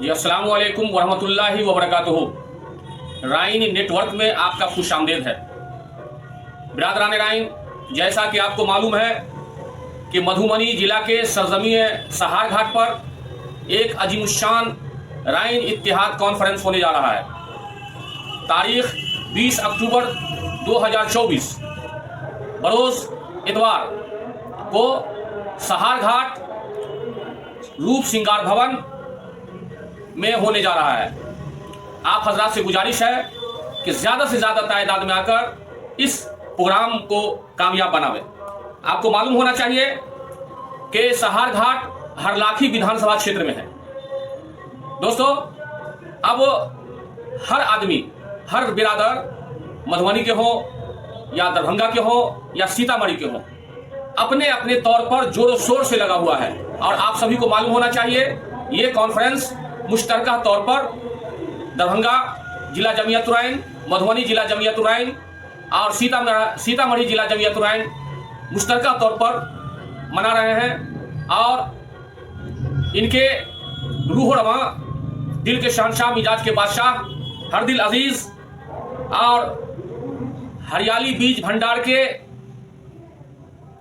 जी अस्सलाम वालेकुम वरहमतुल्लाहि वबरकातुहू। राइन नेटवर्क में आपका खुश आमदेद है। बिरादरान राइन, जैसा कि आपको मालूम है कि मधुबनी जिला के सरजमीन सहार घाट पर एक अजीमुशान राइन इत्तेहाद कॉन्फ्रेंस होने जा रहा है। तारीख 20 अक्टूबर 2024 बरोज़ इतवार को सहार घाट रूप श्रृंगार भवन में होने जा रहा है। आप हजरात से गुजारिश है कि ज़्यादा से ज़्यादा तादाद में आकर इस प्रोग्राम को कामयाब बनावे। आपको मालूम होना चाहिए कि सहार घाट हरलाखी विधानसभा क्षेत्र में है। दोस्तों, अब हर आदमी, हर बिरादर मधुबनी के हो या दरभंगा के हो या सीतामढ़ी के हो, अपने अपने तौर पर जोरों शोर से लगा हुआ है। और आप सभी को मालूम होना चाहिए ये कॉन्फ्रेंस मुश्तरका तौर पर दरभंगा जिला जमीयत उर-राइन, मधुबनी जिला जमीयत उर-राइन और सीतामढ़ी जिला जमीयत उर-राइन मुश्तरका तौर पर मना रहे हैं। और इनके रूह रवां, दिल के शहंशाह, मिजाज के बादशाह, हर दिल अजीज और हरियाली बीज भंडार के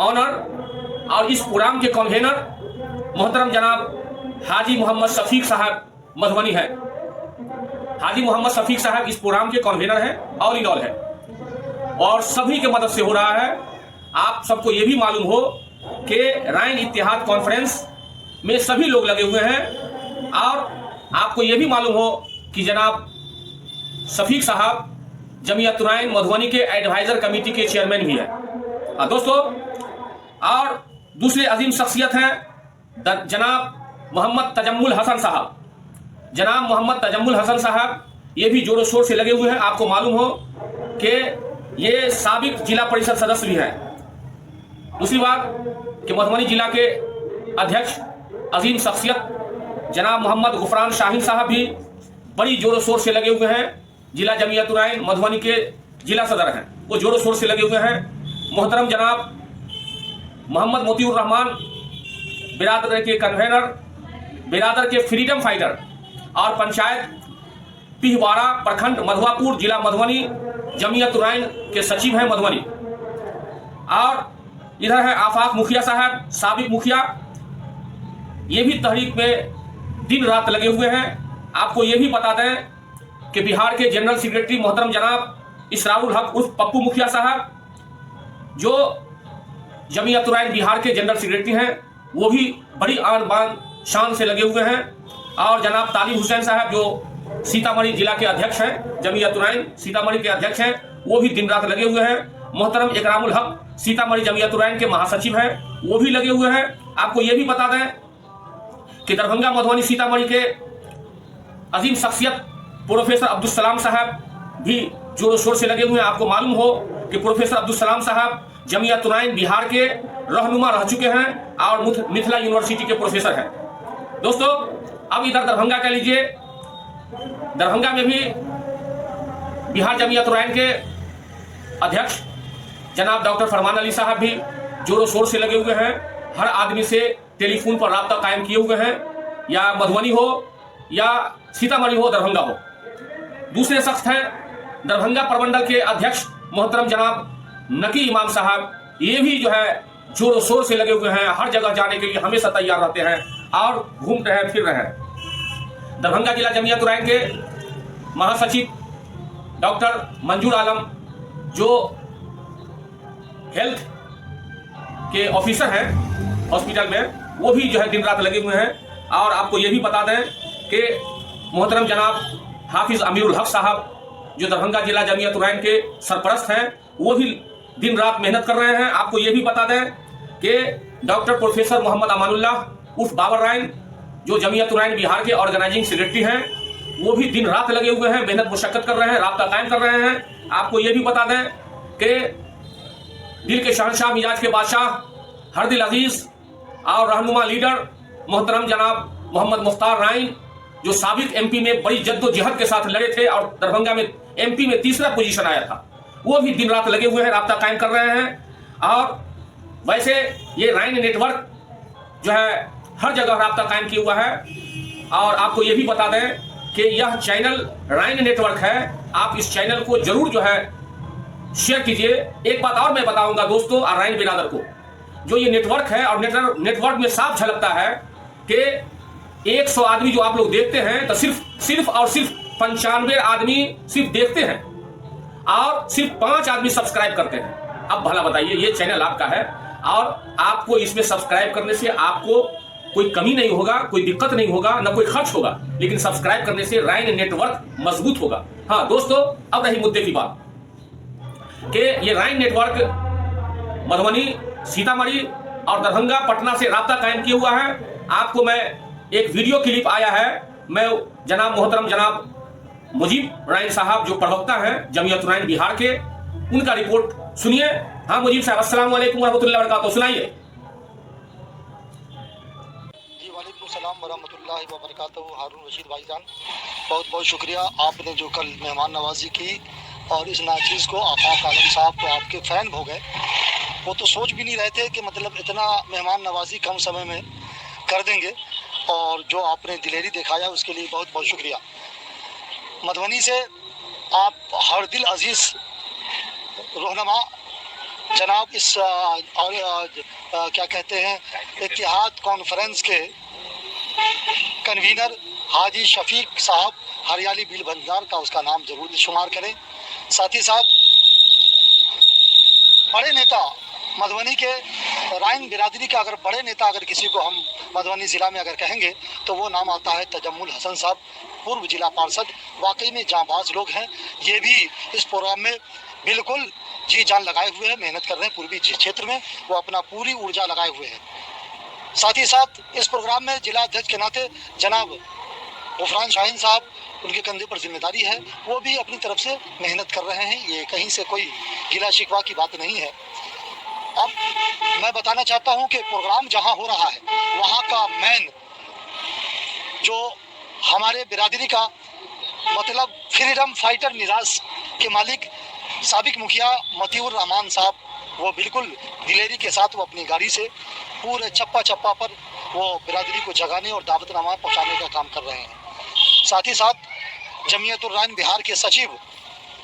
ऑनर और इस प्रोग्राम के कन्वेनर मोहतरम जनाब हाजी मोहम्मद शफीक साहब मधुबनी है। हाजी मोहम्मद शफीक साहब इस प्रोग्राम के कन्वेनर हैं, ऑल इन ऑल है और सभी के मदद से हो रहा है। आप सबको ये भी मालूम हो कि राइन इत्तेहाद कॉन्फ्रेंस में सभी लोग लगे हुए हैं। और आपको ये भी मालूम हो कि जनाब शफीक साहब जमीयत उर-राइन मधुबनी के एडवाइजर कमेटी के चेयरमैन भी है। दोस्तों, और दूसरे अजीम शख्सियत हैं जनाब मोहम्मद तजम्मुल हसन साहब। जनाब मोहम्मद तजम्मुल हसन साहब ये भी जोरों शोर से लगे हुए हैं। आपको मालूम हो कि ये साबिक जिला परिषद सदस्य भी हैं। दूसरी बात कि मधुबनी जिला के अध्यक्ष अजीम शख्सियत जनाब मोहम्मद गुफरान शाहीन साहब भी बड़ी जोरों शोर से लगे हुए हैं। जिला जमीयत उर-राइन मधुबनी के जिला सदर हैं, वो जोरों शोर से लगे हुए हैं। मोहतरम जनाब मोहम्मद मोतीउर रहमान बिरादर के कन्वेनर, बिरादर के फ्रीडम फाइटर और पंचायत पिहवाड़ा प्रखंड मधुआपुर जिला मधुबनी जमीयत उर-राइन के सचिव हैं मधुबनी। और इधर है आफाक मुखिया साहब, साबिक मुखिया, ये भी तहरीक में दिन रात लगे हुए हैं। आपको ये भी बता दें कि बिहार के जनरल सेक्रेटरी मोहतरम जनाब इसरारुल हक उर्फ पप्पू मुखिया साहब, जो जमीयत उर-राइन बिहार के जनरल सेक्रेटरी हैं, वो भी बड़ी आन बान शान से लगे हुए हैं। और जनाब तालिब हुसैन साहब जो सीतामढ़ी जिला के अध्यक्ष हैं, जमीयत उर-राइन सीतामढ़ी के अध्यक्ष हैं, वो भी दिन रात लगे हुए हैं। मोहतरम इकरामुल हक सीतामढ़ी जमीयत उर-राइन के महासचिव हैं, वो भी लगे हुए हैं। आपको ये भी बता दें कि दरभंगा मधुबनी सीतामढ़ी के अजीम शख्सियत प्रोफेसर अब्दुल सलाम साहब भी जोरों शोर से लगे हुए हैं। आपको मालूम हो कि प्रोफेसर अब्दुल सलाम साहब जमीयत उर-राइन बिहार के रहनुमा रह चुके हैं और मिथिला यूनिवर्सिटी के प्रोफेसर हैं। दोस्तों, अब इधर दरभंगा कह लीजिए, दरभंगा में भी बिहार जमीयत उर-राइन के अध्यक्ष जनाब डॉक्टर फरमान अली साहब भी जोरों शोर से लगे हुए हैं। हर आदमी से टेलीफोन पर राब्ता कायम किए हुए हैं, या मधुबनी हो या सीतामढ़ी हो, दरभंगा हो। दूसरे शख्स हैं दरभंगा प्रमंडल के अध्यक्ष मोहतरम जनाब नकी इमाम साहब, ये भी जो है जोरों शोर से लगे हुए हैं। हर जगह जाने के लिए हमेशा तैयार रहते हैं और घूम रहे हैं, फिर रहे हैं। दरभंगा जिला जमीयत उर-राइन के महासचिव डॉक्टर मंजूर आलम, जो हेल्थ के ऑफिसर हैं हॉस्पिटल में, वो भी जो है दिन रात लगे हुए हैं। और आपको ये भी बता दें कि मोहतरम जनाब हाफिज अमीरुल हक साहब, जो दरभंगा जिला जमीयत उर-राइन के सरपरस्त हैं, वो भी दिन रात मेहनत कर रहे हैं। आपको ये भी बता दें कि डॉक्टर प्रोफेसर मोहम्मद अमानुल्लाह उर्फ बाबर राइन, जो जमीयत उर-राइन बिहार के ऑर्गेनाइजिंग सेक्रेटरी हैं, वो भी दिन रात लगे हुए हैं, मेहनत मुशक्कत कर रहे हैं, राब्ता कायम कर रहे हैं। आपको ये भी बता दें कि दिल के शहंशाह, मिजाज के बादशाह, हर दिल अजीज और रहनुमा लीडर मोहतरम जनाब मोहम्मद मुख्तार राइन, जो साबिक एमपी में बड़ी जद्दोजहद के साथ लड़े थे और दरभंगा में एमपी में तीसरा पोजीशन आया था, वो भी दिन रात लगे हुए हैं, राब्ता कायम कर रहे हैं। और वैसे ये राइन नेटवर्क जो है हर जगह राब्ता कायम किया हुआ है। और आपको ये भी बता दें कि यह चैनल राइन नेटवर्क है। आप इस चैनल को जरूर जो है शेयर कीजिए। एक बात और मैं बताऊंगा दोस्तों और राइन बिरादर को, जो ये नेटवर्क है और नेटवर्क में साफ झलकता है कि 100 आदमी जो आप लोग देखते हैं तो सिर्फ और सिर्फ 95 आदमी सिर्फ देखते हैं और सिर्फ 5 आदमी सब्सक्राइब करते हैं। अब भला बताइए, ये चैनल आपका है और आपको इसमें सब्सक्राइब करने से आपको कोई कमी नहीं होगा, कोई दिक्कत नहीं होगा, ना कोई खर्च होगा, लेकिन सब्सक्राइब करने से राइन नेटवर्क मजबूत होगा। हाँ दोस्तों, अब रही मुद्दे की बात कि ये राइन नेटवर्क मधुबनी, सीतामढ़ी और दरभंगा, पटना से राब्ता कायम किया हुआ है। आपको मैं एक वीडियो क्लिप आया है, मैं मोहतरम जनाब मुजीब राइन साहब जो प्रवक्ता हैं जमीयत राइन बिहार के, उनका रिपोर्ट सुनिए। हाँ मुजीब साहब, अस्सलाम वालेकुम रहमतुल्लाहि व बरकातहू, सुनाइए। सलाम वरहमतुल्लाहि व बरकातहू। हारून रशीद भाईजान, बहुत बहुत शुक्रिया। आपने जो कल मेहमान नवाजी की और इस नाचीज़ को आफाक आलम साहब तो आपके फ़ैन हो गए। वो तो सोच भी नहीं रहे थे कि मतलब इतना मेहमान नवाजी कम समय में कर देंगे, और जो आपने दिलेरी दिखाया उसके लिए बहुत बहुत शुक्रिया। मधुबनी से आप हर दिल अजीज़ रहनुमा जनाब इस क्या कहते हैं इत्तेहाद कॉन्फ्रेंस के कन्वीनर हाजी शफीक साहब हरियाली बिल भंडार का उसका नाम जरूर शुमार करें। साथ ही साथ बड़े नेता मधुबनी के राइन बिरादरी के, अगर बड़े नेता अगर किसी को हम मधुबनी ज़िला में अगर कहेंगे तो वो नाम आता है तजम्मुल हसन साहब, पूर्व जिला पार्षद। वाकई में जांबाज लोग हैं। ये भी इस प्रोग्राम में बिल्कुल जी जान लगाए हुए हैं, मेहनत कर रहे हैं। पूर्वी क्षेत्र में वो अपना पूरी ऊर्जा लगाए हुए हैं। साथ ही साथ इस प्रोग्राम में जिला अध्यक्ष के नाते जनाब गुफरान शाहीन साहब, उनके कंधे पर जिम्मेदारी है, वो भी अपनी तरफ से मेहनत कर रहे हैं। ये कहीं से कोई गिला शिकवा की बात नहीं है। अब मैं बताना चाहता हूं कि प्रोग्राम जहां हो रहा है वहां का मेन जो हमारे बिरादरी का मतलब फ्रीडम फाइटर मिजाज के मालिक साबिक मुखिया मतीउर रहमान साहब, वो बिल्कुल दिलेरी के साथ वो अपनी गाड़ी से पूरे चप्पा चप्पा पर वो बिरादरी को जगाने और दावतनामा पहुंचाने का काम कर रहे हैं। साथ ही साथ जमीयतुर राइन बिहार के सचिव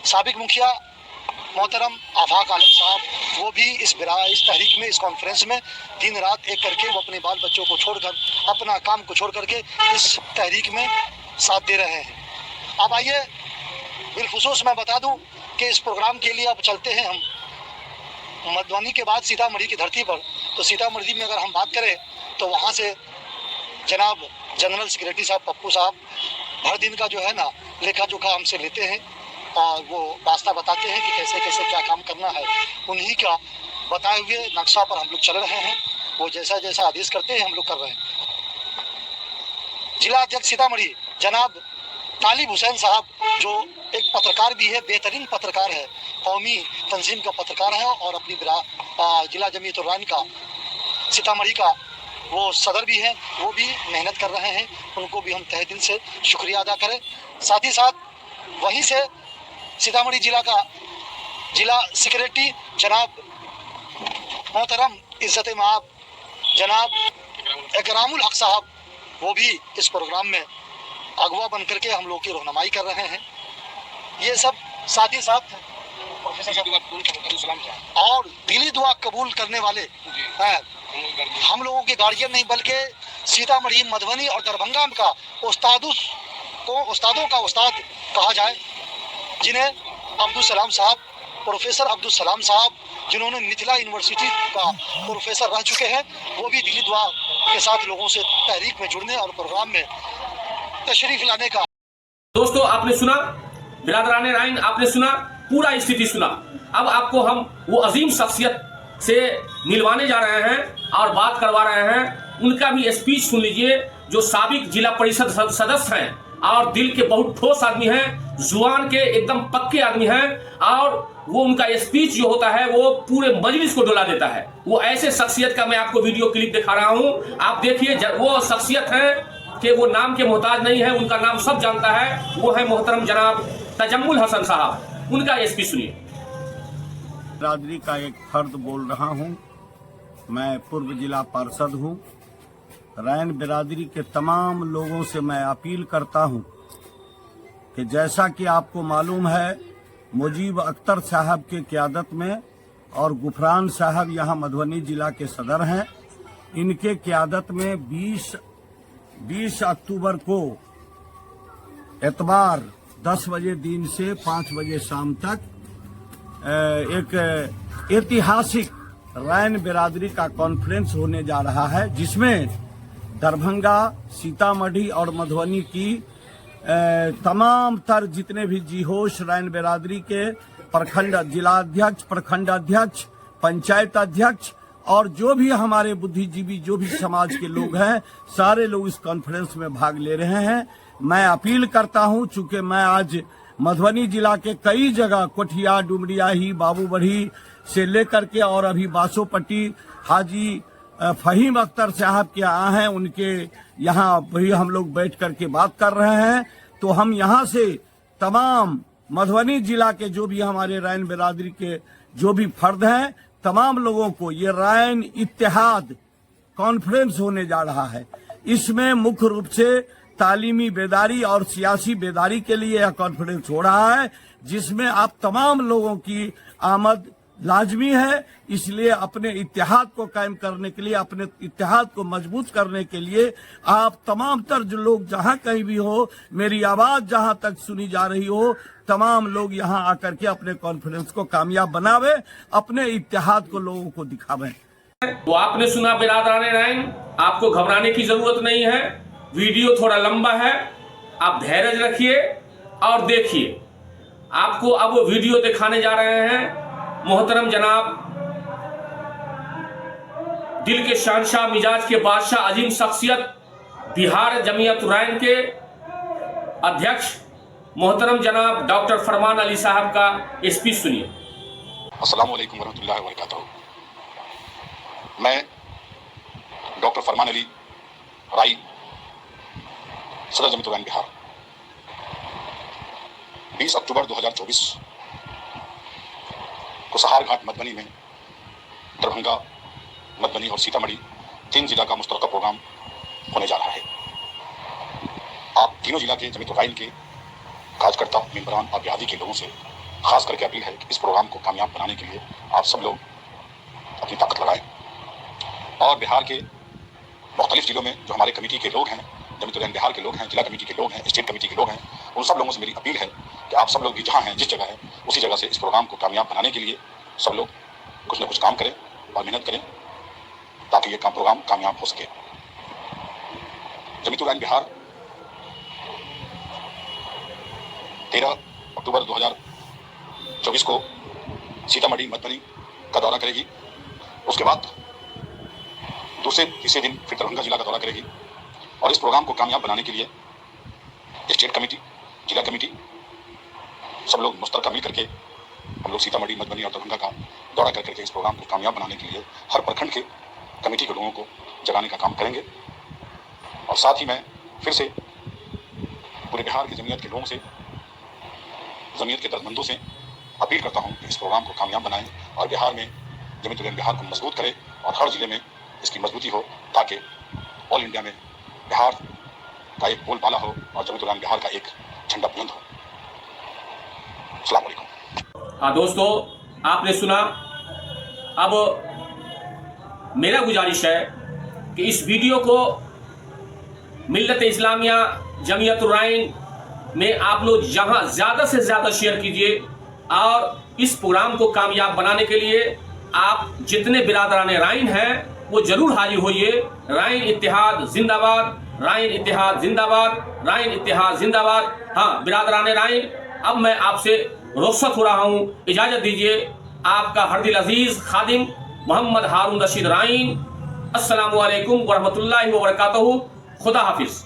साबिक मुखिया मोहतरम आफाक आलम साहब, वो भी इस तहरीक में, इस कॉन्फ्रेंस में दिन रात एक करके वो अपने बाल बच्चों को छोड़कर, अपना काम को छोड़ करके इस तहरीक में साथ दे रहे हैं। अब आइए बिलखुसूस मैं बता दूं कि इस प्रोग्राम के लिए अब चलते हैं हम मधुबनी के बाद सीतामढ़ी की धरती पर। तो सीतामढ़ी में अगर हम बात करें तो वहाँ से जनाब जनरल सेक्रेटरी साहब पप्पू साहब हर दिन का जो है ना लेखा जोखा हमसे लेते हैं और वो रास्ता बताते हैं कि कैसे कैसे क्या काम करना है। उन्हीं का बताए हुए नक्शा पर हम लोग चल रहे हैं। वो जैसा जैसा आदेश करते हैं हम लोग कर रहे हैं। जिला अध्यक्ष सीतामढ़ी जनाब तालिब हुसैन साहब, जो एक पत्रकार भी है, बेहतरीन पत्रकार है, कौमी तंजीम का पत्रकार है और अपनी जिला जमीयतुर राइन का सीतामढ़ी का वो सदर भी हैं, वो भी मेहनत कर रहे हैं। उनको भी हम तहे दिल से शुक्रिया अदा करें। साथ ही साथ वहीं से सीतामढ़ी जिला का जिला सेक्रेटरी जनाब मोहतरम इज्जत माब जनाब इकरामुल हक साहब, वो भी इस प्रोग्राम में अगवा बन करके हम लोग की रहनुमाई कर रहे हैं। ये सब साथ ही साथ और दिली दुआ कबूल करने वाले हैं। हम लोगों के गार्जियन नहीं बल्कि सीतामढ़ी, मधुबनी और दरभंगा का उस्तादों का उस्ताद कहा जाए, जिन्हें अब्दुल सलाम साहब, प्रोफेसर अब्दुल सलाम साहब, जिन्होंने मिथिला यूनिवर्सिटी का प्रोफेसर रह चुके हैं, वो भी दिली दुआ के साथ लोगों से तहरीक में जुड़ने और प्रोग्राम में तशरीफ लाने का। दोस्तों आपने सुना, बिरादरान राइन आपने सुना, पूरा स्थिति सुना। अब आपको हम वो अजीम शख्सियत से मिलवाने जा रहे हैं और बात करवा रहे हैं। उनका भी स्पीच सुन लीजिए, जो साबिक जिला परिषद सदस्य हैं और दिल के बहुत ठोस आदमी हैं, जुबान के एकदम पक्के आदमी हैं, और वो उनका स्पीच जो होता है वो पूरे मजलिस को डुला देता है। वो ऐसे शख्सियत का मैं आपको वीडियो क्लिप दिखा रहा हूँ, आप देखिए। वो शख्सियत है कि वो नाम के मोहताज नहीं है, उनका नाम सब जानता है। वो है मोहतरम जनाब तजम्मुल हसन साहब, उनका स्पीच सुनिए। बिरादरी का एक फर्द बोल रहा हूं। मैं पूर्व जिला पार्षद हूं रैन बिरादरी के तमाम लोगों से मैं अपील करता हूं कि जैसा कि आपको मालूम है, मुजीब अख्तर साहब के क़यादत में और गुफरान साहब यहाँ मधुबनी जिला के सदर हैं, इनके क़यादत में 20 अक्टूबर को एतवार 10 बजे दिन से 5 बजे शाम तक एक ऐतिहासिक रैन बिरादरी का कॉन्फ्रेंस होने जा रहा है, जिसमें दरभंगा, सीतामढ़ी और मधुबनी की तमाम तर जितने भी जीहोश रैन बिरादरी के प्रखंड जिलाध्यक्ष, प्रखंड अध्यक्ष, पंचायत अध्यक्ष और जो भी हमारे बुद्धिजीवी, जो भी समाज के लोग हैं, सारे लोग इस कॉन्फ्रेंस में भाग ले रहे हैं। मैं अपील करता हूं, चूंकि मैं आज मधुबनी जिला के कई जगह कोठिया, डुमरियाही, बाबूबढ़ी से लेकर के और अभी बासोपट्टी हाजी फहीम अख्तर साहब के यहाँ हैं, उनके यहाँ भी हम लोग बैठ करके बात कर रहे हैं। तो हम यहाँ से तमाम मधुबनी जिला के जो भी हमारे रैन बिरादरी के जो भी फर्द हैं, तमाम लोगों को ये रैन इत्तेहाद कॉन्फ्रेंस होने जा रहा है। इसमें मुख्य रूप से तालीमी बेदारी और सियासी बेदारी के लिए यह कॉन्फ्रेंस हो रहा है, जिसमें आप तमाम लोगों की आमद लाजमी है। इसलिए अपने इत्तेहाद को कायम करने के लिए, अपने इत्तेहाद को मजबूत करने के लिए आप तमाम तर जो लोग जहां कहीं भी हो, मेरी आवाज जहां तक सुनी जा रही हो, तमाम लोग यहां आकर के अपने कॉन्फ्रेंस को कामयाब बनावे, अपने इत्तेहाद को लोगों को दिखावे। तो आपने सुना बिरादरान रैन, आपको घबराने की जरूरत नहीं है। वीडियो थोड़ा लंबा है, आप धैर्य रखिए और देखिए। आपको अब वीडियो दिखाने जा रहे हैं मोहतरम जनाब दिल के शहंशाह, मिजाज के बादशाह, अजीम शख्सियत, बिहार जमीयत रैन के अध्यक्ष मोहतरम जनाब डॉक्टर फरमान अली साहब का स्पीच सुनिए। अस्सलाम वालेकुम वरहमतुल्लाहि वबरकातुहू। मैं डॉक्टर फरमान अली राई, सदर जमीयत रैन बिहार, 20 अक्टूबर 2024 को सहार घाट मधुबनी में दरभंगा, मधुबनी और सीतामढ़ी 3 जिला का मुश्तरका प्रोग्राम होने जा रहा है। आप तीनों जिला के जमीयत रैन के कार्यकर्ता, मेंबरान और बिहारी के लोगों से खास करके अपील है कि इस प्रोग्राम को कामयाब बनाने के लिए आप सब लोग अपनी ताकत लगाएं और बिहार के मुख्तलिफ जिलों में जो हमारे कमेटी के लोग हैं, जमीयत रैन बिहार के लोग हैं, जिला कमेटी के लोग हैं, स्टेट कमेटी के लोग हैं, उन सब लोगों से मेरी अपील है कि आप सब लोग भी जहाँ हैं, जिस जगह है, उसी जगह से इस प्रोग्राम को कामयाब बनाने के लिए सब लोग कुछ न कुछ काम करें और मेहनत करें ताकि ये प्रोग्राम कामयाब हो सके। जमीयत रैन बिहार 13 अक्टूबर 2024 को सीतामढ़ी, मधुबनी का दौरा करेगी। उसके बाद दूसरे तीसरे दिन फिर दरभंगा जिला का दौरा करेगी और इस प्रोग्राम को कामयाब बनाने के लिए स्टेट कमेटी, जिला कमेटी सब लोग मुश्तरका मिल करके हम लोग सीतामढ़ी, मधुबनी और दरभंगा का दौरा कर करके इस प्रोग्राम को कामयाब बनाने के लिए हर प्रखंड के कमेटी के लोगों को जगाने का काम करेंगे। और साथ ही मैं फिर से पूरे बिहार की जमीयत के लोगों से, जमीयत के दर्दमंदों से अपील करता हूं कि इस प्रोग्राम को कामयाब बनाएं और बिहार में जमीयत रैन बिहार को मजबूत करें और हर जिले में इसकी मजबूती हो ताकि ऑल इंडिया में बिहार का एक बोलबाला हो और जमीयत रैन बिहार का एक झंडा बुलंद हो। अस्सलाम वालेकुम। हाँ दोस्तों, आपने सुना। अब मेरा गुजारिश है कि इस वीडियो को मिल्लत इस्लामिया जमीयत रैन में आप लोग जहां ज़्यादा से ज़्यादा शेयर कीजिए और इस प्रोग्राम को कामयाब बनाने के लिए आप जितने बिरादरान रैन हैं वो जरूर हाजिर होइए। रैन इत्तेहाद जिंदाबाद, रैन इत्तेहाद जिंदाबाद, रैन इत्तेहाद जिंदाबाद। हाँ बिरादरान रैन, अब मैं आपसे रुखसत हो रहा हूँ, इजाज़त दीजिए। आपका हरदिल अजीज़ खादिम मोहम्मद हारून रशीद रैन। अस्सलामु अलैकुम वरहमतुल्लाहि वबरकातुहू। खुदा हाफिज़।